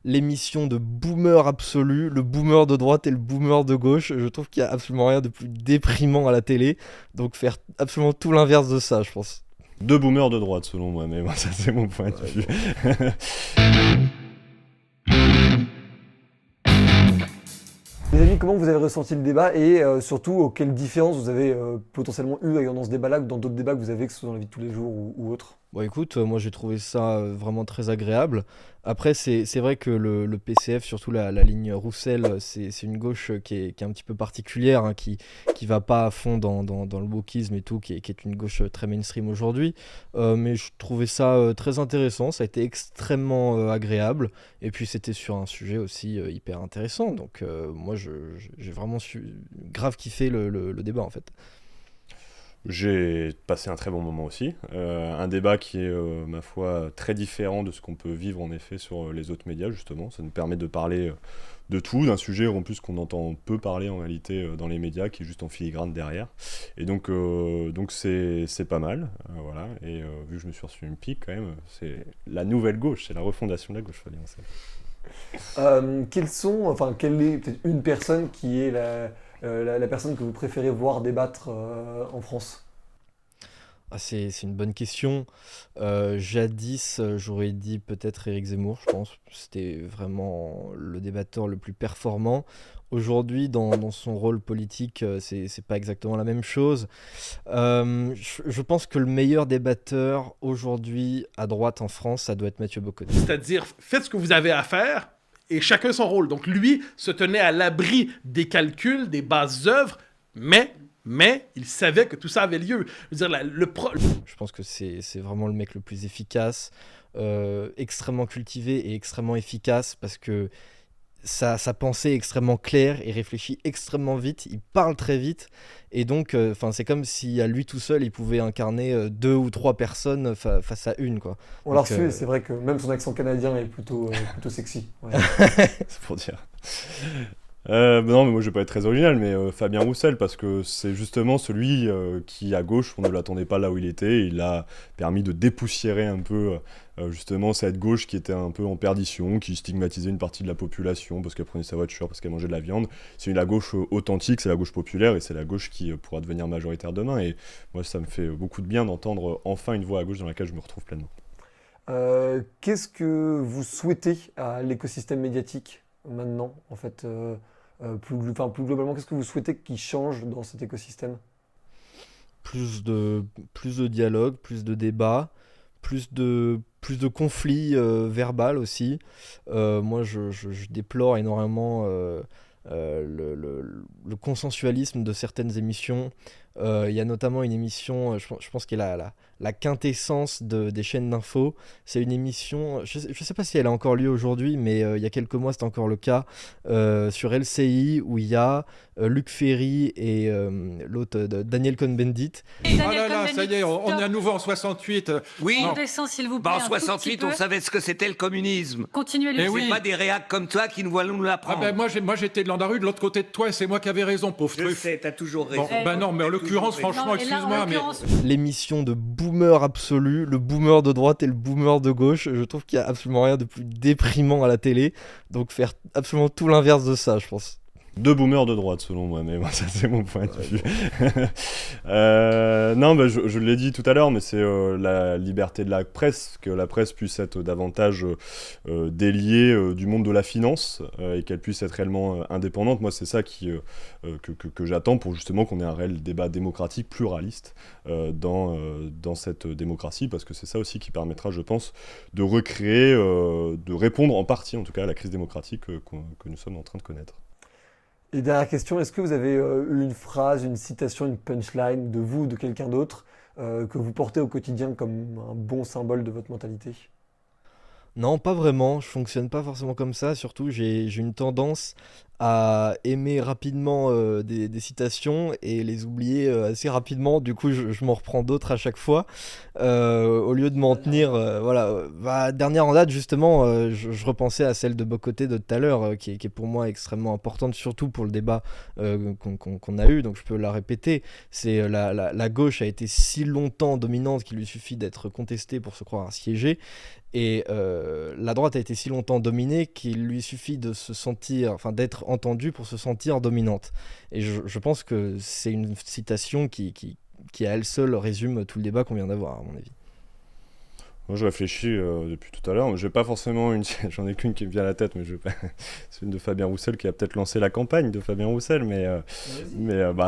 l'émission de boomer absolu, le boomer de droite et le boomer de gauche. Je trouve qu'il n'y a absolument rien de plus déprimant à la télé. Donc faire absolument tout l'inverse de ça, je pense. Deux boomers de droite, selon moi, mais moi, ça, c'est mon point de vue. Les amis, comment vous avez ressenti le débat et surtout, quelles différences vous avez potentiellement eues dans ce débat-là ou dans d'autres débats que vous avez, que ce soit dans la vie de tous les jours ou autre? Bon écoute, moi j'ai trouvé ça vraiment très agréable. Après c'est vrai que le PCF, surtout la ligne Roussel, c'est une gauche qui est un petit peu particulière, hein, qui va pas à fond dans le wokisme et tout, qui est une gauche très mainstream aujourd'hui. Mais je trouvais ça très intéressant, ça a été extrêmement agréable. Et puis c'était sur un sujet aussi hyper intéressant. Donc moi j'ai vraiment grave kiffé le débat en fait. J'ai passé un très bon moment aussi. Un débat qui est, ma foi, très différent de ce qu'on peut vivre en effet sur les autres médias, justement. Ça nous permet de parler de tout, d'un sujet en plus qu'on entend peu parler en réalité dans les médias, qui est juste en filigrane derrière. Et donc c'est pas mal. Voilà. Et vu que je me suis reçu une pique quand même, c'est la nouvelle gauche, c'est la refondation de la gauche, faut dire ça. Quelle est peut-être une personne qui est la personne que vous préférez voir débattre en France? Ah, c'est une bonne question. Jadis, j'aurais dit peut-être Éric Zemmour, je pense. C'était vraiment le débatteur le plus performant. Aujourd'hui, dans son rôle politique, c'est pas exactement la même chose. Je pense que le meilleur débatteur aujourd'hui à droite en France, ça doit être Mathieu Bocoté. C'est-à-dire, faites ce que vous avez à faire et chacun son rôle. Donc lui se tenait à l'abri des calculs, des bases œuvres, mais il savait que tout ça avait lieu. Je veux dire, Je pense que c'est vraiment le mec le plus efficace, extrêmement cultivé et extrêmement efficace parce que sa pensée est extrêmement claire, il réfléchit extrêmement vite, il parle très vite et donc c'est comme si à lui tout seul il pouvait incarner deux ou trois personnes face à une quoi. On l'a Donc, reçu et c'est vrai que même son accent canadien est plutôt sexy. Ouais. C'est pour dire. Non, mais moi je vais pas être très original, mais Fabien Roussel, parce que c'est justement celui qui, à gauche, on ne l'attendait pas là où il était. Il a permis de dépoussiérer un peu justement cette gauche qui était un peu en perdition, qui stigmatisait une partie de la population parce qu'elle prenait sa voiture, parce qu'elle mangeait de la viande. C'est la gauche authentique, c'est la gauche populaire et c'est la gauche qui pourra devenir majoritaire demain. Et moi ça me fait beaucoup de bien d'entendre enfin une voix à gauche dans laquelle je me retrouve pleinement. Qu'est-ce que vous souhaitez à l'écosystème médiatique maintenant, en fait plus globalement, qu'est-ce que vous souhaitez qu'il change dans cet écosystème? Plus de dialogue, plus de débat, plus de conflits verbal aussi. Moi, je déplore énormément le consensualisme de certaines émissions. Il y a notamment une émission, je pense qu'elle est la quintessence des chaînes d'infos. C'est une émission, je sais pas si elle a encore lieu aujourd'hui, mais il y a quelques mois c'était encore le cas, sur LCI où il y a Luc Ferry et l'autre Daniel Cohn-Bendit. Ah là là, ça y est, on est à nouveau en 68. Oui, Non. on descend s'il vous plaît. En un tout petit 68, peu. on savait ce que c'était le communisme. Continuez Eh le oui. C'est pas des réacs comme toi qui nous vont nous Ah l'apprendre. ben moi j'étais de Landaru, de l'autre côté de toi, et c'est moi qui avais raison, pauvre Je truc. sais, t'as toujours raison. Bon, ben non, mais en l'occurrence, franchement, Non, et là, en excuse-moi, mais l'occurrence, L'émission de boomer absolu, le boomer de droite et le boomer de gauche. Je trouve qu'il n'y a absolument rien de plus déprimant à la télé. Donc faire absolument tout l'inverse de ça, je pense. Deux boomers de droite, selon moi, mais moi, ça, c'est mon point de vue. Non, bah, je l'ai dit tout à l'heure, mais c'est la liberté de la presse, que la presse puisse être davantage déliée du monde de la finance et qu'elle puisse être réellement indépendante. Moi, c'est ça que j'attends pour justement qu'on ait un réel débat démocratique pluraliste dans cette démocratie, parce que c'est ça aussi qui permettra, je pense, de recréer, de répondre en partie, en tout cas, à la crise démocratique que nous sommes en train de connaître. Et dernière question, est-ce que vous avez eu une phrase, une citation, une punchline de vous ou de quelqu'un d'autre que vous portez au quotidien comme un bon symbole de votre mentalité? Non, pas vraiment. Je fonctionne pas forcément comme ça. Surtout, j'ai une tendance à aimer rapidement des citations et les oublier assez rapidement. Du coup, je m'en reprends d'autres à chaque fois. Au lieu de m'en tenir... dernière en date, justement, je repensais à celle de Bocoté de tout à l'heure, qui est pour moi extrêmement importante, surtout pour le débat qu'on a eu, donc je peux la répéter. C'est la gauche a été si longtemps dominante qu'il lui suffit d'être contestée pour se croire assiégée. Et la droite a été si longtemps dominée qu'il lui suffit de se sentir, enfin d'être entendue pour se sentir dominante. Et je pense que c'est une citation qui à elle seule résume tout le débat qu'on vient d'avoir, à mon avis. Moi, je réfléchis depuis tout à l'heure. Je n'ai pas forcément j'en ai qu'une qui me vient à la tête, mais c'est une de Fabien Roussel qui a peut-être lancé la campagne de Fabien Roussel, mais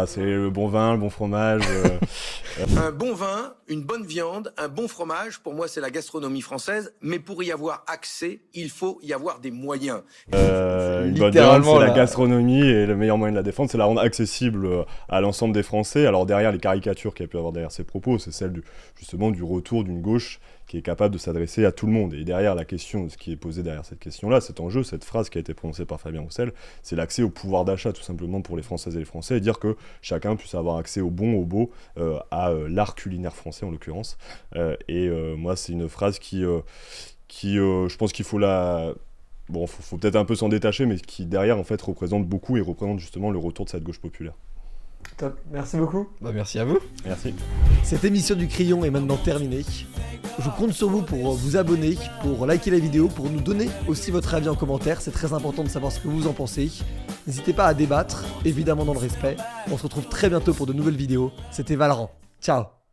c'est le bon vin, le bon fromage. Un bon vin, une bonne viande, un bon fromage, pour moi c'est la gastronomie française, mais pour y avoir accès, il faut y avoir des moyens. Une bonne viande, c'est la gastronomie, et le meilleur moyen de la défendre, c'est la rendre accessible à l'ensemble des Français. Alors derrière les caricatures qu'il y a pu avoir derrière ces propos, c'est celle justement du retour d'une gauche qui est capable de s'adresser à tout le monde. Et derrière la question, ce qui est posé derrière cette question-là, cet enjeu, cette phrase qui a été prononcée par Fabien Roussel, c'est l'accès au pouvoir d'achat tout simplement pour les Françaises et les Français, et dire que chacun puisse avoir accès au bon, au beau, à l'art culinaire français en l'occurrence. Moi, c'est une phrase qui je pense qu'il faut faut peut-être un peu s'en détacher, mais qui derrière en fait représente beaucoup et représente justement le retour de cette gauche populaire. Top, merci beaucoup. Merci à vous. Merci. Cette émission du Crayon est maintenant terminée. Je compte sur vous pour vous abonner, pour liker la vidéo, pour nous donner aussi votre avis en commentaire. C'est très important de savoir ce que vous en pensez. N'hésitez pas à débattre, évidemment dans le respect. On se retrouve très bientôt pour de nouvelles vidéos. C'était Valorant. Ciao.